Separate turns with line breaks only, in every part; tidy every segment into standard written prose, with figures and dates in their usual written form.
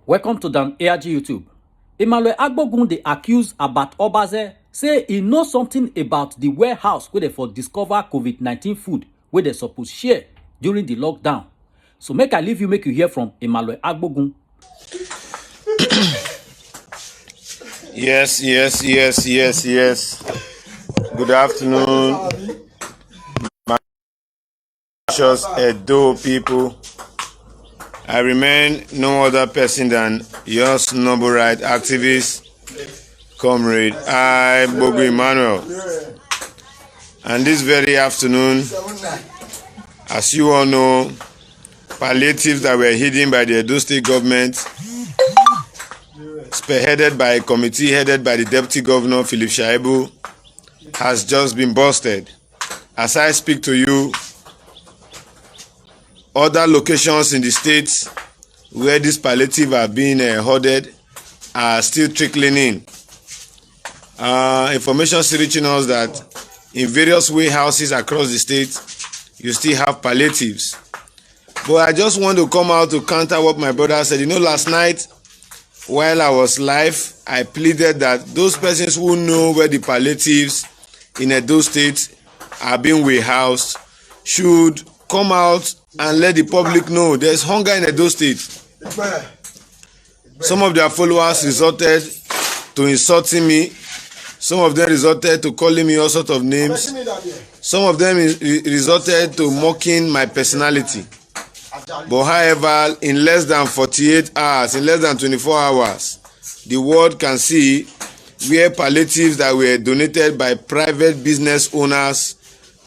Welcome to Dan ARG YouTube. Emmanuel Agbogun dey accuse about OBAZEE say he know something about the warehouse where they for discover COVID-19 food where they suppose share during the lockdown. So make I leave you, make you hear from Emmanuel Agbogun.
Yes. Good afternoon, my precious Edo people. I remain no other person than your noble right activist, comrade Agbogun Emmanuel. And this very afternoon, as you all know, palliatives that were hidden by the Edo State government, spearheaded by a committee headed by the Deputy Governor Philip Shaibu, has just been busted. As I speak to you, other locations in the state where this palliative are being hoarded are still trickling in. Information is reaching us that in various warehouses across the state, you still have palliatives. But I just want to come out to counter what my brother said. You know, last night, while I was live, I pleaded that those persons who know where the palliatives in Edo State are being warehoused should come out and let the public know there's hunger in Edo State. Some of their followers resorted to insulting me. Some of them resorted to calling me all sorts of names. Some of them resorted to mocking my personality. But however, in less than 48 hours, in less than 24 hours, the world can see where palliatives that were donated by private business owners,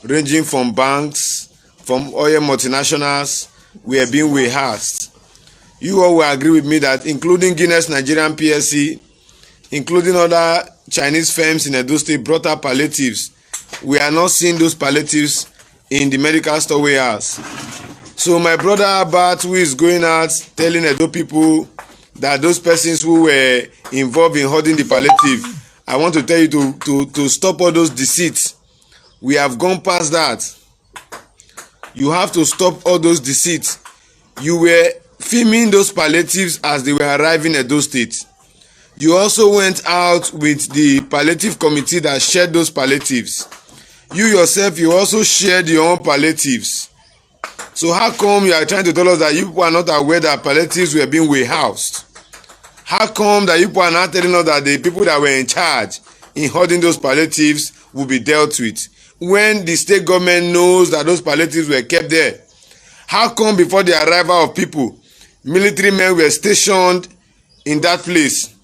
ranging from banks, from oil multinationals, were being warehoused. You all will agree with me that including Guinness Nigerian PSC, including other Chinese firms in Edo State brought up palliatives. We are not seeing those palliatives in the medical store warehouse. So my brother Abat, who is going out telling Edo people that those persons who were involved in holding the palliative, I want to tell you to stop all those deceits. We have gone past that. You have to stop all those deceits. You were filming those palliatives as they were arriving at those states. You also went out with the palliative committee that shared those palliatives. You yourself, you also shared your own palliatives. So how come you are trying to tell us that you people are not aware that palliatives were being warehoused? How come that you people are not telling us that the people that were in charge in holding those palliatives will be dealt with, when the state government knows that those palliatives were kept there? How come before the arrival of people, military men were stationed in that place?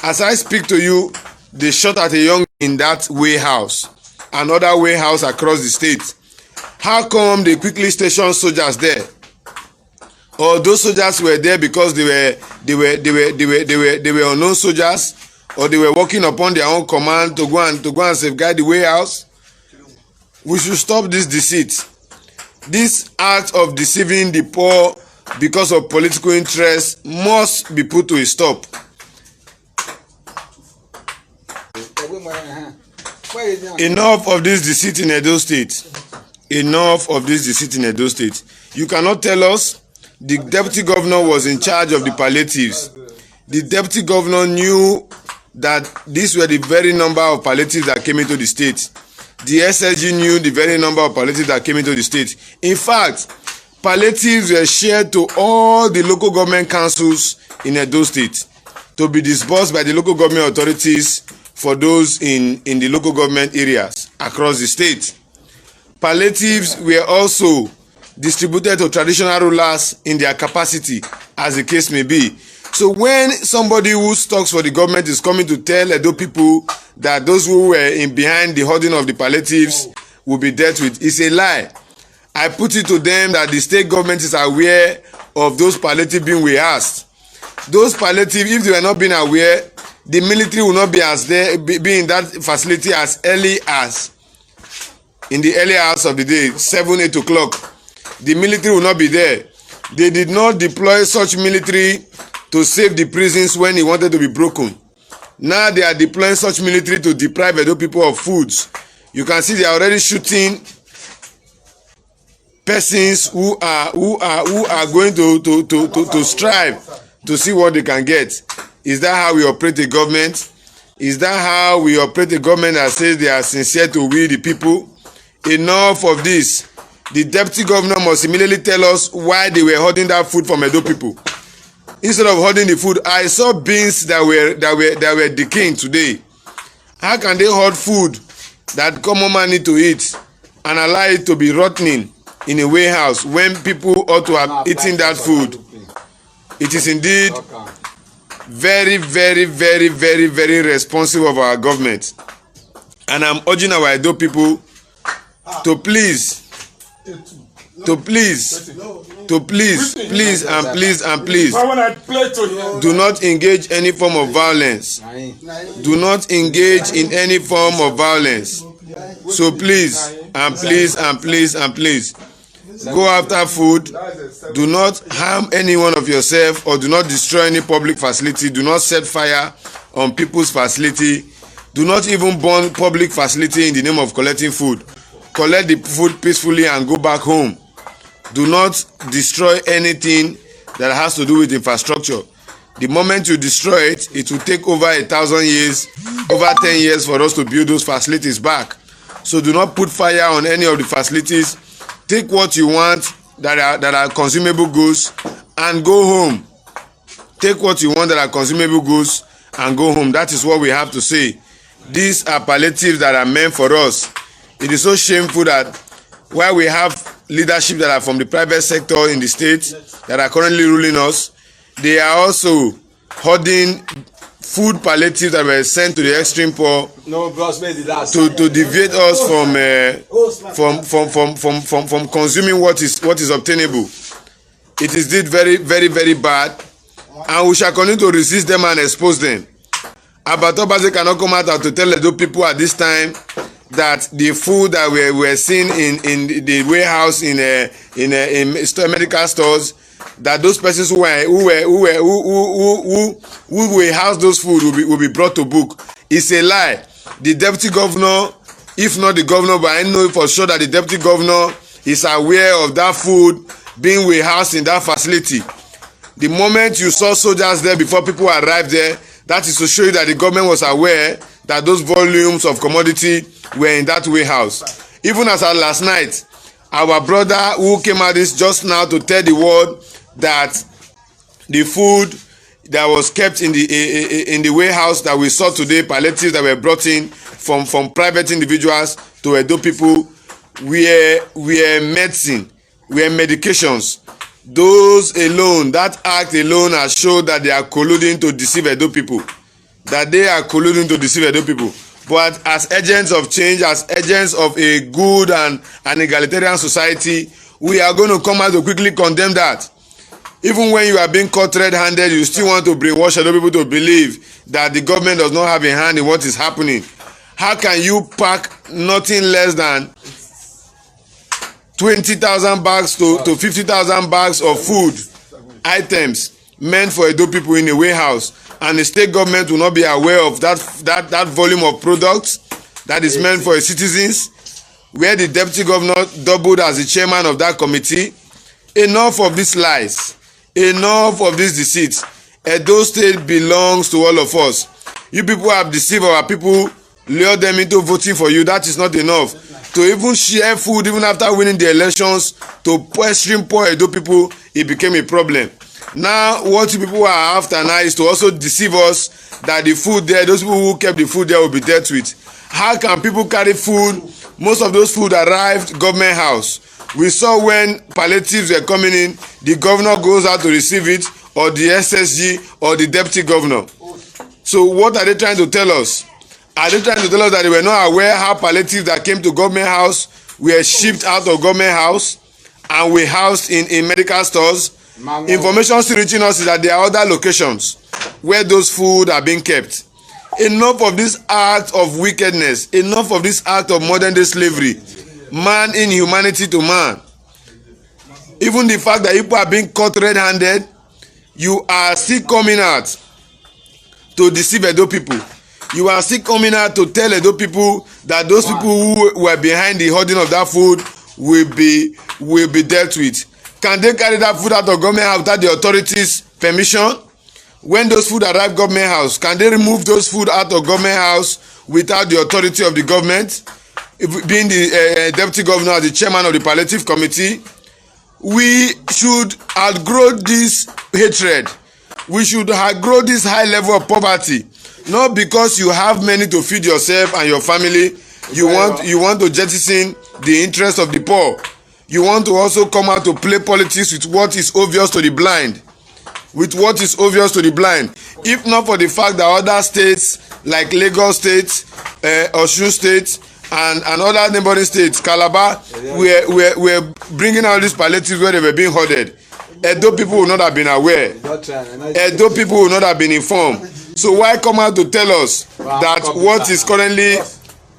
As I speak to you, they shot at a young in that warehouse, another warehouse across the state. How come they quickly stationed soldiers there? Or those soldiers were there because they were unknown soldiers, or they were working upon their own command to go and safeguard the warehouse? We should stop this deceit. This act of deceiving the poor because of political interest must be put to a stop. Enough of this deceit in Edo State. Enough of this deceit in Edo State. You cannot tell us the deputy governor was in charge of the palliatives. The deputy governor knew that these were the very number of palliatives that came into the state. The SSG knew the very number of palliatives that came into the state. In fact, palliatives were shared to all the local government councils in Edo State to be disbursed by the local government authorities for those in the local government areas across the state. Palliatives were also distributed to traditional rulers in their capacity, as the case may be. So when somebody who talks for the government is coming to tell Edo people that those who were in behind the hoarding of the palliatives will be dealt with, it's a lie. I put it to them that the state government is aware of those palliatives being warehoused. Those palliatives, if they were not being aware, the military will not be be in that facility as early as in the early hours of the day, 7, 8 o'clock. The military will not be there. They did not deploy such military to save the prisons when it wanted to be broken. Now they are deploying such military to deprive Edo people of foods. You can see they are already shooting persons who are going to strive to see what they can get. Is that how we operate a government? Is that how we operate a government that says they are sincere to we the people? Enough of this. The deputy governor must immediately tell us why they were hoarding that food from Edo people. Instead of hoarding the food, I saw beans that were decaying today. How can they hoard food that common man need to eat and allow it to be rotting in a warehouse when people ought to have eaten that food? It is indeed very, very, very, very, very responsible of our government. And I'm urging our Edo people to please, please do not engage any form of violence. Do not engage in any form of violence. So please go after food. Do not harm any one of yourself or do not destroy any public facility. Do not set fire on people's facility. Do not even burn public facility in the name of collecting food. Collect the food peacefully and go back home. Do not destroy anything that has to do with infrastructure. The moment you destroy it, it will take over 1,000 years, over 10 years for us to build those facilities back. So do not put fire on any of the facilities. Take what you want that are consumable goods and go home. Take what you want that are consumable goods and go home. That is what we have to say. These are palliatives that are meant for us. It is so shameful that while we have leadership that are from the private sector in the state that are currently ruling us, they are also hoarding food palliatives that were sent to the extreme poor to deviate us from consuming what is obtainable. It is indeed very, very, very bad, and we shall continue to resist them and expose them. OBAZEE cannot come out to tell the people at this time that the food that we were seeing in the warehouse in medical stores, that those persons who will house those food will be brought to book. It's a lie. The deputy governor, if not the governor, but I know for sure that the deputy governor is aware of that food being warehoused in that facility. The moment you saw soldiers there before people arrived there, that is to show you that the government was aware that those volumes of commodity were in that warehouse. Even as at last night, our brother who came out this just now to tell the world that the food that was kept in the warehouse that we saw today, palliatives that were brought in from private individuals to Edo people, were medicine, were medications. Those alone, that act alone has showed that they are colluding to deceive Edo people. That they are colluding to deceive Edo people. But as agents of change, as agents of a good and an egalitarian society, we are going to come out to quickly condemn that. Even when you are being caught red-handed, you still want to brainwash Edo people to believe that the government does not have a hand in what is happening. How can you pack nothing less than 20,000 bags to 50,000 bags of food items meant for Edo people in a warehouse, and the state government will not be aware of that volume of products that is meant for its citizens, where the deputy governor doubled as the chairman of that committee? Enough of these lies. Enough of this deceit. Edo State belongs to all of us. You people have deceived our people, lured them into voting for you. That is not enough. To even share food, even after winning the elections, to extreme poor Edo people, it became a problem. Now, what you people are after now is to also deceive us that the food there, those people who kept the food there will be dealt with. How can people carry food? Most of those food arrived government house. We saw when palliatives were coming in, the governor goes out to receive it, or the SSG, or the deputy governor. So what are they trying to tell us? Are they trying to tell us that they were not aware how palliatives that came to government house were shipped out of government house and were housed in medical stores? Information still reaching us is that there are other locations where those food are being kept. Enough of this act of wickedness. Enough of this act of modern day slavery. Man inhumanity to man. Even the fact that people are being caught red-handed, you are still coming out to deceive Edo people. You are still coming out to tell Edo people that those people who were behind the hoarding of that food will be dealt with. Can they carry that food out of government house without the authorities' permission? when those food arrive government house, can they remove those food out of government house without the authority of the government? Being the deputy governor, the chairman of the palliative committee, we should outgrow this hatred. We should outgrow this high level of poverty. Not because you have money to feed yourself and your family, you want to jettison the interest of the poor. You want to also come out to play politics with what is obvious to the blind. With what is obvious to the blind. If not for the fact that other states like Lagos State, Osun State, and other neighboring states, Calabar, were bringing out these palliatives where they were being hoarded. Edo people would not have been aware. Edo people would not have been informed. So why come out to tell us that what is currently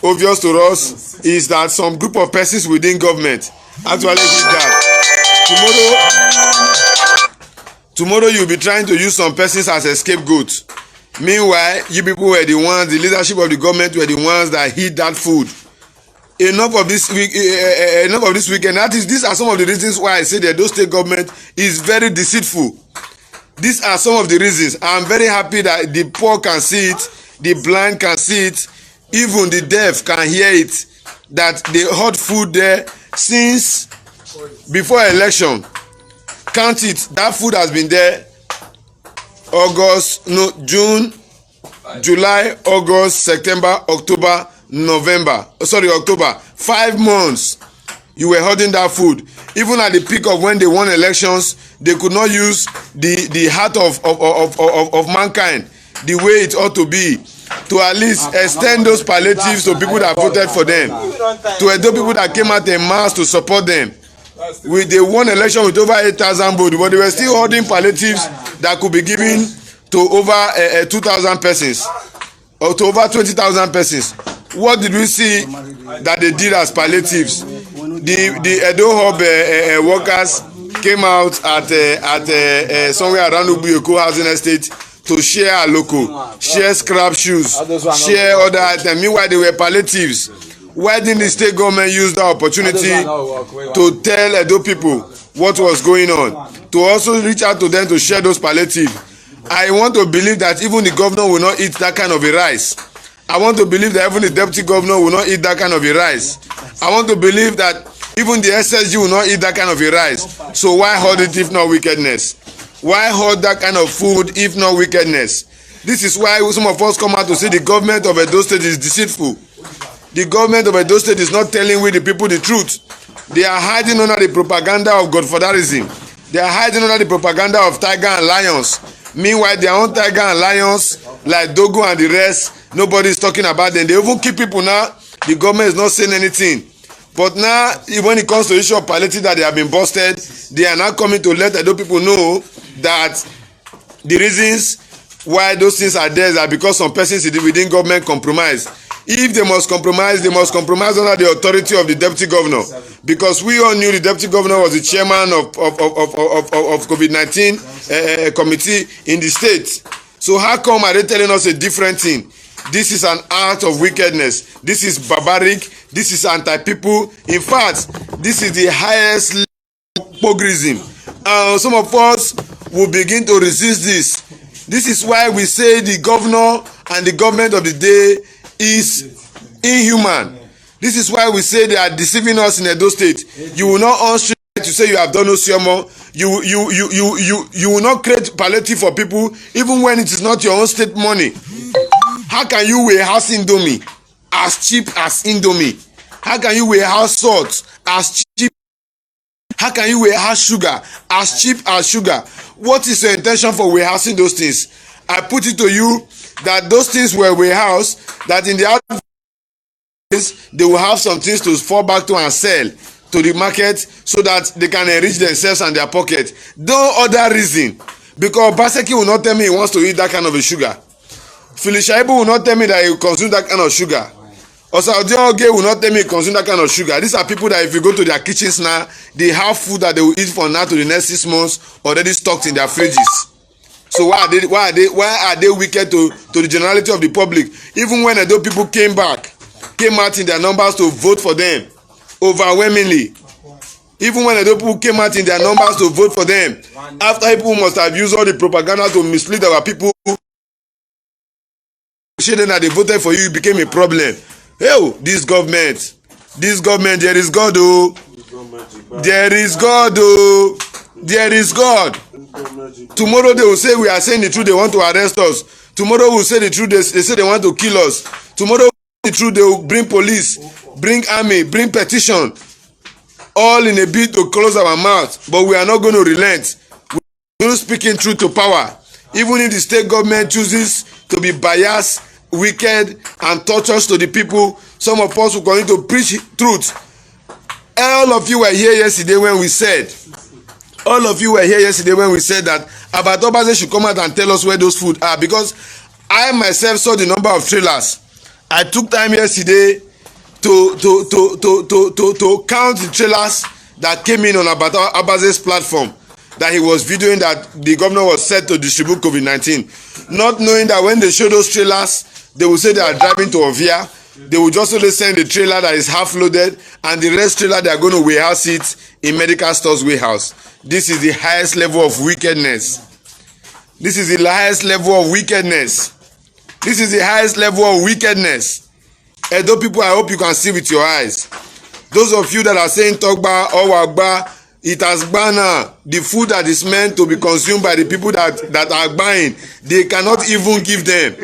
obvious to us is that some group of persons within government actually did that? Tomorrow you'll be trying to use some persons as a scapegoat. Meanwhile, you people were the ones, the leadership of the government were the ones that hid that food. Enough of this weekend. These are some of the reasons why I say that those state government is very deceitful. These are some of the reasons. I'm very happy that the poor can see it, the blind can see it, even the deaf can hear it. That they hot food there since before election. Count it. That food has been there. June, July, August, September, October, October. 5 months you were holding that food. Even at the peak of when they won elections, they could not use the heart of mankind the way it ought to be, to at least extend those palliatives to people that voted for them, to those people that came out en masse to support them. They won election with over 8,000 votes, but they were still holding palliatives that could be given to over 2,000 persons or to over 20,000 persons. What did we see that they did as palliatives? The Edo Hub workers came out at somewhere around Ubuyoko housing estate to share a local, share scrap shoes, share other items. Meanwhile, they were palliatives. Why didn't the state government use the opportunity to tell Edo people what was going on? To also reach out to them to share those palliatives. I want to believe that even the governor will not eat that kind of a rice. I want to believe that even the deputy governor will not eat that kind of a rice. I want to believe that even the SSG will not eat that kind of a rice. So why hoard it if not wickedness? Why hoard that kind of food if not wickedness? This is why some of us come out to say the government of Edo State is deceitful. The government of Edo State is not telling we the people the truth. They are hiding under the propaganda of godfatherism. They are hiding under the propaganda of tiger and lions. Meanwhile, their own tiger and lions, like Dogo and the rest, nobody is talking about them. They even keep people now. The government is not saying anything. But now, when it comes to the issue of palliative that they have been busted, they are now coming to let Edo people know that the reasons why those things are there are because some persons within government compromise. If they must compromise under the authority of the deputy governor. Because we all knew the deputy governor was the chairman of COVID-19 committee in the state. So how come are they telling us a different thing? This is an act of wickedness. This is barbaric. This is anti-people. In fact, this is the highest level of hypocrisy. Some of us will begin to resist this. This is why we say the governor and the government of the day is inhuman. This is why we say they are deceiving us in Edo State. You will not on street to say you have done Osiomo. You will not create palliative for people even when it is not your own state money. How can you warehouse Indomie as cheap as Indomie? How can you warehouse salt as cheap? How can you warehouse sugar as cheap as sugar? What is your intention for warehousing those things? I put it to you that those things were warehoused, that in the other days they will have some things to fall back to and sell to the market so that they can enrich themselves and their pocket. No other reason. Because Baseki will not tell me he wants to eat that kind of a sugar. Felicia Ibu will not tell me that he will consume that kind of sugar. Osadio Oge will not tell me he consume that kind of sugar. These are people that if you go to their kitchens now, they have food that they will eat from now to the next 6 months already stocked in their fridges. So why are they wicked to the generality of the public? Even when Edo people came out in their numbers to vote for them overwhelmingly. Even when the people came out in their numbers to vote for them, after people must have used all the propaganda to mislead our people, showing that they voted for you, it became a problem. Hey, this government, there is God, oh. There is God, oh. There is God. Tomorrow they will say we are saying the truth, they want to arrest us. Tomorrow we will say the truth, they say they want to kill us. Tomorrow the truth, they will bring police, bring army, bring petition, all in a bid to close our mouth. But we are not going to relent. We are speaking truth to power. Even if the state government chooses to be biased, wicked, and torturous to the people, some of us will continue to preach truth. All of you were here yesterday when we said that Abat OBAZEE should come out and tell us where those food are, because I myself saw the number of trailers. I took time yesterday to count the trailers that came in on Abat OBAZEE's platform, that he was videoing that the governor was set to distribute COVID-19, not knowing that when they show those trailers, they will say they are driving to Ovia. They will just only send the trailer that is half loaded, and the rest trailer they are going to warehouse it in medical stores warehouse. This is the highest level of wickedness. This is the highest level of wickedness. This is the highest level of wickedness. Edo people, I hope you can see with your eyes. Those of you that are saying Togba or Wagba, it has banned the food that is meant to be consumed by the people that are buying. They cannot even give them.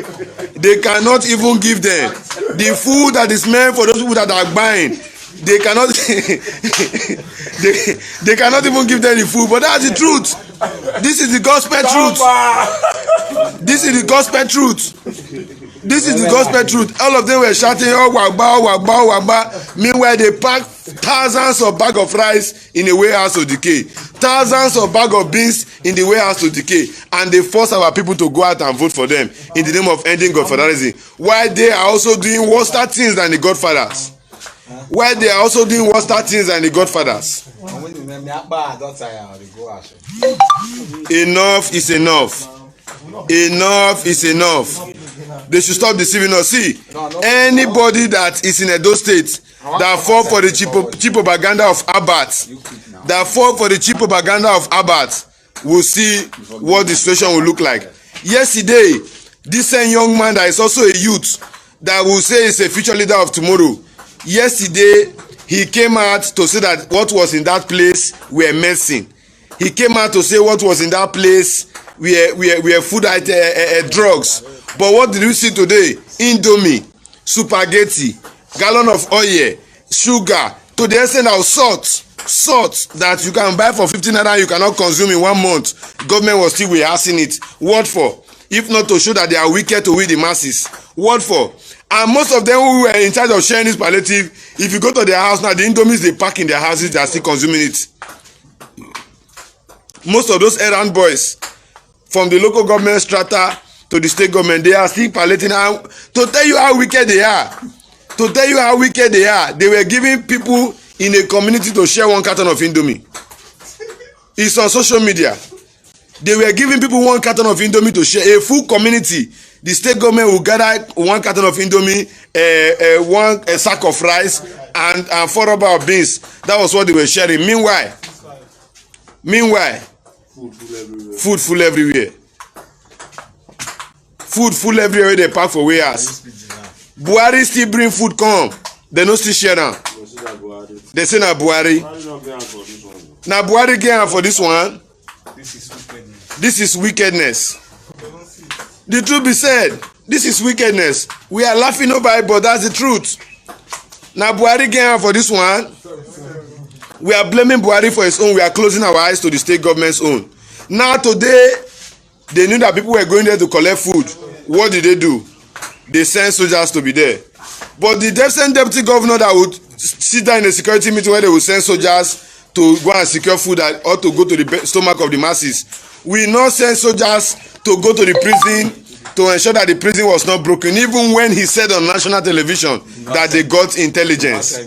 They cannot even give them the food that is meant for those people that are buying. They cannot they cannot even give them the food. But that's the truth. This is the gospel truth. This is the gospel truth. This is the gospel truth. All of them were shouting, oh Wagba, oh Wagba, oh Wagba. Meanwhile, they packed thousands of bags of rice in a warehouse to decay, thousands of bags of beans in the warehouse to decay, and they force our people to go out and vote for them in the name of ending godfatherism, while they are also doing worse things than the godfathers. While they are also doing worse things than the godfathers. Enough is enough. Enough is enough. They should stop deceiving us. See, anybody that is in Edo State that fall for the cheap propaganda of Abat, will see what the situation will look like. Yesterday, this same young man that is also a youth that will say is a future leader of tomorrow, yesterday he came out to say that what was in that place were medicine. He came out to say what was in that place were food drugs. But what did we see today? Indomie, spaghetti, gallon of oil, sugar, to the extent of salt that you can buy for 15 naira, you cannot consume in 1 month. Government was still rehearsing it. What for? If not to show that they are wicked to win the masses. What for? And most of them who were in charge of sharing this palliative, if you go to their house now, the Indomies they pack in their houses, they are still consuming it. Most of those errand boys, from the local government strata to the state government, they are still palliating. To tell you how wicked they are, they were giving people in a community to share 1 carton of Indomie. It's on social media. They were giving people 1 carton of Indomie to share. A full community. The state government will gather 1 carton of Indomie, a sack of rice, and 4 rubber of beans. That was what they were sharing. Meanwhile, food full everywhere. Food full everywhere. They pack for warehouse. Buhari still bring food come. They no still share am. They say na Buhari. Na Buhari get am for this one. This is wickedness. The truth be said, this is wickedness. We are laughing over it, but that's the truth. Na Buhari get am for this one. We are blaming Buhari for his own. We are closing our eyes to the state government's own. Now today, they knew that people were going there to collect food. What did they do? They sent soldiers to be there. But the deputy governor that would sit down in a security meeting where they would send soldiers to go and secure food or to go to the stomach of the masses, we not send soldiers to go to the prison to ensure that the prison was not broken, even when he said on national television that they got intelligence.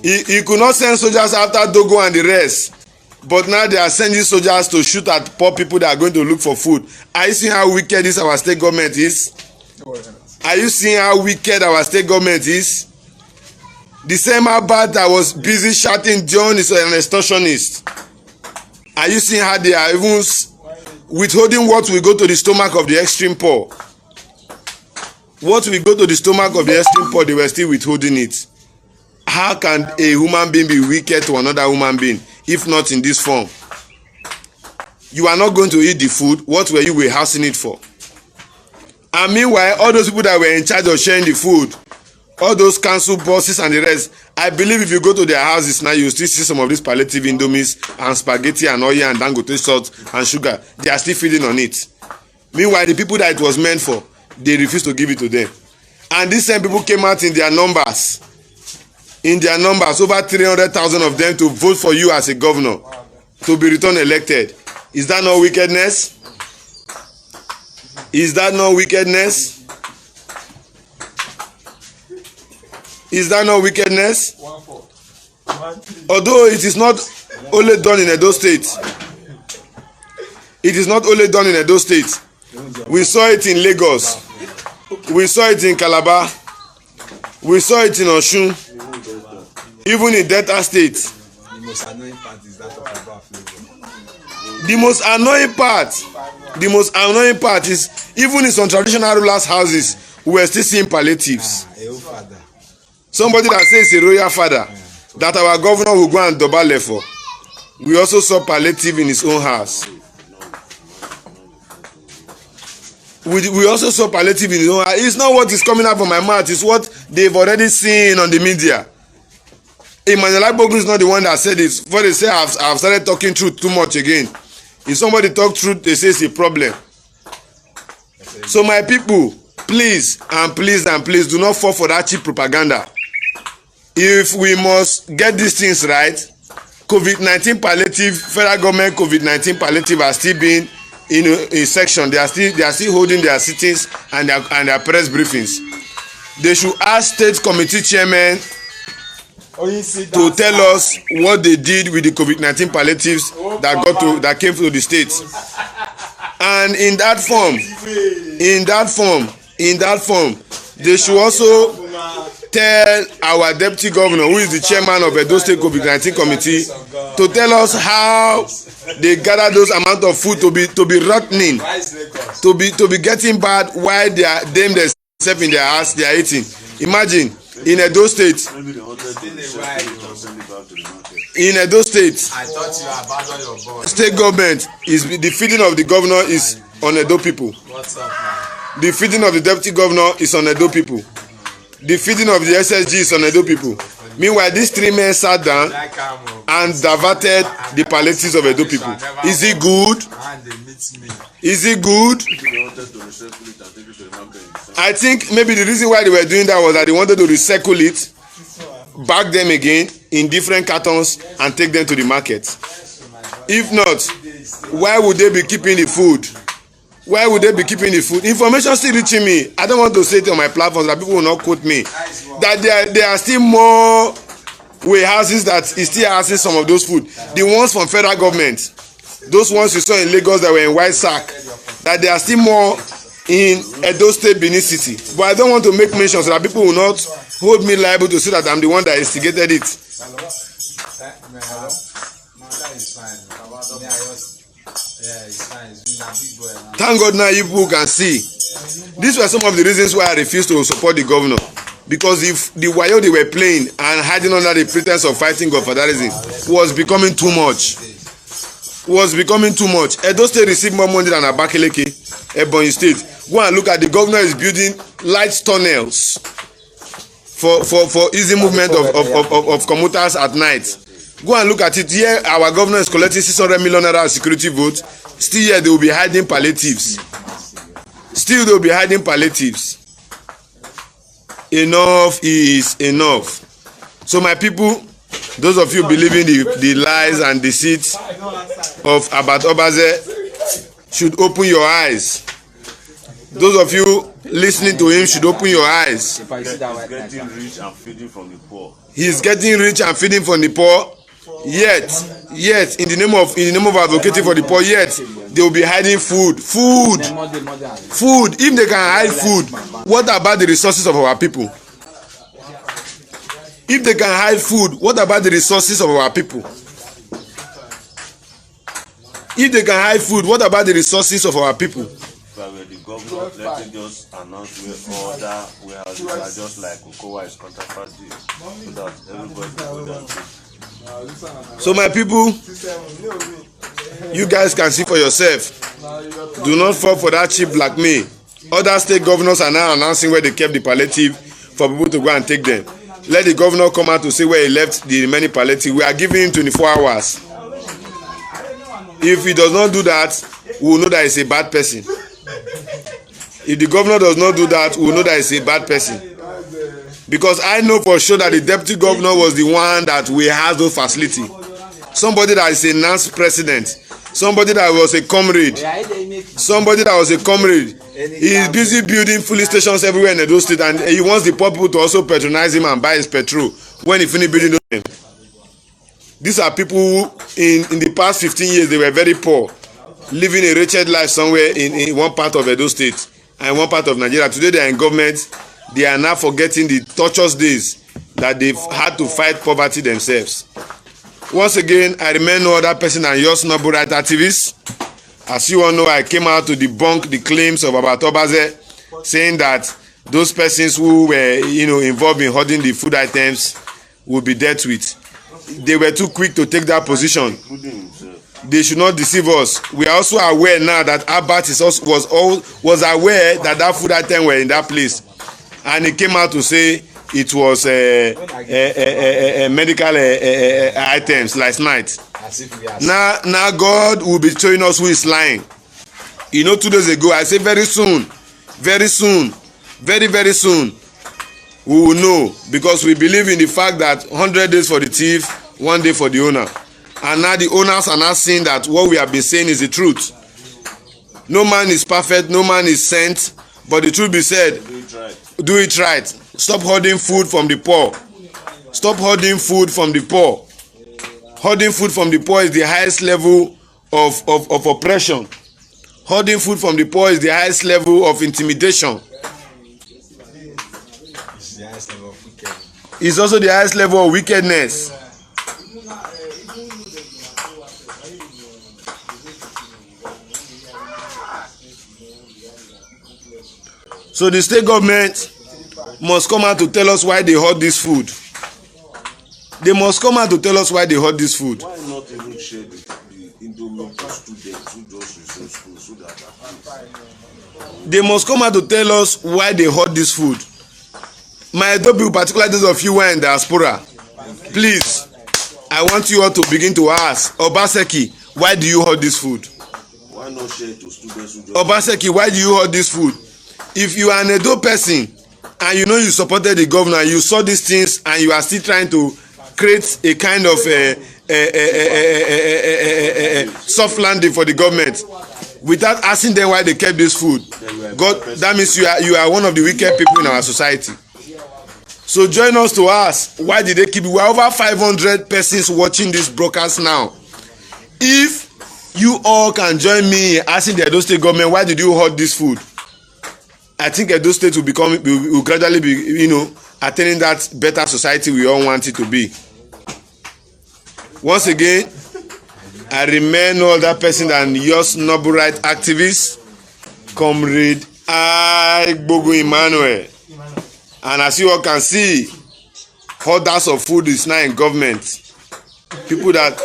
He could not send soldiers after Dogo and the rest. But now they are sending soldiers to shoot at poor people that are going to look for food. Are you seeing how wicked this our state government is? Are you seeing how wicked our state government is? The same Abba that was busy shouting John is an extortionist. Are you seeing how they are even withholding what will go to the stomach of the extreme poor? What will go to the stomach of the extreme poor, they were still withholding it. How can a human being be wicked to another human being, if not in this form? You are not going to eat the food. What were you warehousing it for? And meanwhile, all those people that were in charge of sharing the food, all those council bosses and the rest, I believe if you go to their houses now, you still see some of these palliative indomies and spaghetti and oil and dangote salt and sugar. They are still feeding on it. Meanwhile, the people that it was meant for, they refuse to give it to them. And these same people came out in their numbers, over 300,000 of them to vote for you as a governor, to be returned elected. Is that not wickedness? Is that not wickedness? Is that not wickedness? Although it is not only done in Edo State. It is not only done in Edo State. We saw it in Lagos. We saw it in Calabar. We saw it in Osun. Even in Delta State.
The most annoying part is that of Oba flavor.
The most annoying part is even in some traditional rulers' houses, we are still seeing palliatives. Somebody that says a royal father, that our governor will go and dobale for. We also saw palliative in his own house. We also saw palliative in his own house. It's not what is coming out from my mouth, it's what they've already seen on the media. Emmanuel Agbogun is not the one that said it. Before they say I've started talking truth too much again. If somebody talk truth, they say it's a problem. So my people, please and please and please do not fall for that cheap propaganda. If we must get these things right, COVID-19 palliative, federal government COVID-19 palliative are still being in a section. They are still holding their sittings and their press briefings. They should ask state committee chairmen to tell us what they did with the COVID-19 palliatives that came to the states. And in that form, they should also tell our deputy governor, who is the chairman of Edo State COVID-19 committee, to tell us how they gather those amount of food to be rotting, to be getting bad while they are themselves in their house they are eating. Imagine in Edo State. State government is the feeding of the governor is on Edo people. The feeding of the deputy governor is on Edo people. The feeding of the SSG is on Edo people. Meanwhile, these three men sat down and diverted the palliatives of Edo people. Is it good? Is it good? I think maybe the reason why they were doing that was that they wanted to recycle it, back them again in different cartons and take them to the market. If not, why would they be keeping the food? Why would they be keeping the food? Information still reaching me. I don't want to say it on my platforms that people will not quote me. That there are still more warehouses that is still housing some of those food. The ones from federal government, those ones you saw in Lagos that were in white sack, that there are still more in Edo State, Benin City. But I don't want to make mention so that people will not hold me liable to say that I'm the one that instigated it. Thank God now you people can see. These were some of the reasons why I refused to support the governor. Because if the wayo they were playing and hiding under the pretense of fighting godfatherism was becoming too much. Edo State received more money than Abakaliki, Ebonyi State. Go and look at the governor is building light tunnels for easy movement of commuters at night. Go and look at it. Here our governor is collecting 600 million naira security votes. Still here they will be hiding palliatives. Enough is enough. So my people, those of you believing the lies and deceit of OBAZEE should open your eyes. Those of you listening to him should open your eyes.
He's getting rich and feeding from the poor.
He's getting rich and feeding from the poor. Yet, in the name of advocating for the poor, yet they will be hiding food. If they can hide food, what about the resources of our people? If they can hide food, what about the resources of our people? If they can hide food, what about the resources of our people?
If I were the governor, let me just announce where other warehouses are just like Okowa is counterparty, so that everybody will go down.
So my people, you guys can see for yourself. Do not fall for that cheap blackmail. Other state governors are now announcing where they kept the palliative for people to go and take them. Let the governor come out to say where he left the remaining palliative. We are giving him 24 hours. If he does not do that, we will know that he's a bad person. If the governor does not do that, we will know that he's a bad person. Because I know for sure that the deputy governor was the one that we have those facility. Somebody that is a NANS president. Somebody that was a comrade. Somebody that was a comrade. He is busy building police stations everywhere in Edo State, and he wants the poor people to also patronize him and buy his petrol when he finish building those. These are people who in the past 15 years they were very poor, living a wretched life somewhere in one part of Edo State and one part of Nigeria. Today they are in government. They are now forgetting the torturous days that they've had to fight poverty themselves. Once again, I remain no other person than your noble right activist. As you all know, I came out to debunk the claims of about OBAZEE, saying that those persons who were involved in hoarding the food items will be dealt with. They were too quick to take that position. They should not deceive us. We are also aware now that Albert was aware that that food item were in that place, and he came out to say it was medical items last night. Now God will be showing us who is lying. 2 days ago I said very soon, very soon, very soon we will know, because we believe in the fact that 100 days for the thief, 1 day for the owner. And now the owners are not seeing that what we have been saying is the truth. No man is perfect, no man is sent, but the truth be said, do it right. Stop hoarding food from the poor. Stop hoarding food from the poor. Hoarding food from the poor is the highest level of oppression. Hoarding food from the poor is the highest level of intimidation. It's also the highest level of wickedness. So the state government must come out to tell us why they hoard this food. They must come out to tell us why they hoard this food.
Why not even share the Indomie to students who just resume school so that
they must come out to tell us why they hoard this food. My Edo people, particularly those of you who are in diaspora, please, I want you all to begin to ask OBAZEE, why do you hoard this food?
why not share it to students who just
OBAZEE, why do you hoard this food? If you are an Edo person and you supported the governor, you saw these things and you are still trying to create a kind of soft landing for the government without asking them why they kept this food, God, that means you are one of the wicked people in our society. So join us to ask, why did they keep it? We are over 500 persons watching this broadcast now. If you all can join me asking the Edo State government, why did you hoard this food? I think Edo State will gradually be, attaining that better society we all want it to be. Once again, I remain no other person than yours noble right activist, Comrade Igbogu Emmanuel. And as you all can see, hoarders of food is now in government. People that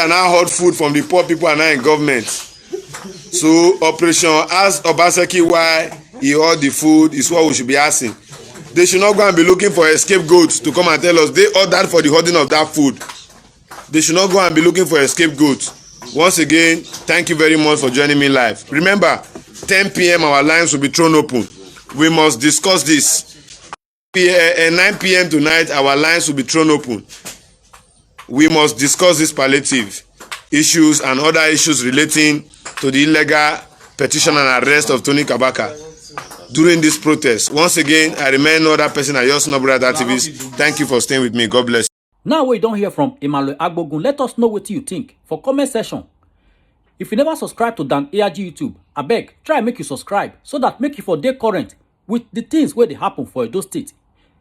now hoard food from the poor people are now in government. So Operation Ask OBAZEE why he hoard the food is what we should be asking. They should not go and be looking for a scapegoat to come and tell us they ordered for the hoarding of that food. They should not go and be looking for a scapegoat. Once again, thank you very much for joining me live. Remember, 10 p.m. our lines will be thrown open. We must discuss this. 9 p.m. tonight, our lines will be thrown open. We must discuss this palliative issues and other issues relating to the illegal petition and arrest of Tony Kabaka during this protest. Once again, I remain no other person than your noble right activist. Thank you for staying with me. God bless you.
Now we don't hear from Emmanuel Agbogun. Let us know what you think for comment section. If you never subscribe to Dan ARG YouTube, abeg try make you subscribe so that make you for dey current with the things where they happen for Edo State.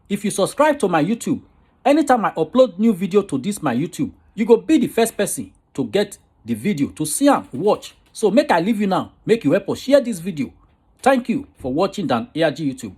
If you subscribe to my YouTube, Anytime I upload new video to this my YouTube, you go be the first person to get the video, to see and watch. So make I leave you now, make you help us share this video. Thank you for watching Dan ARG YouTube.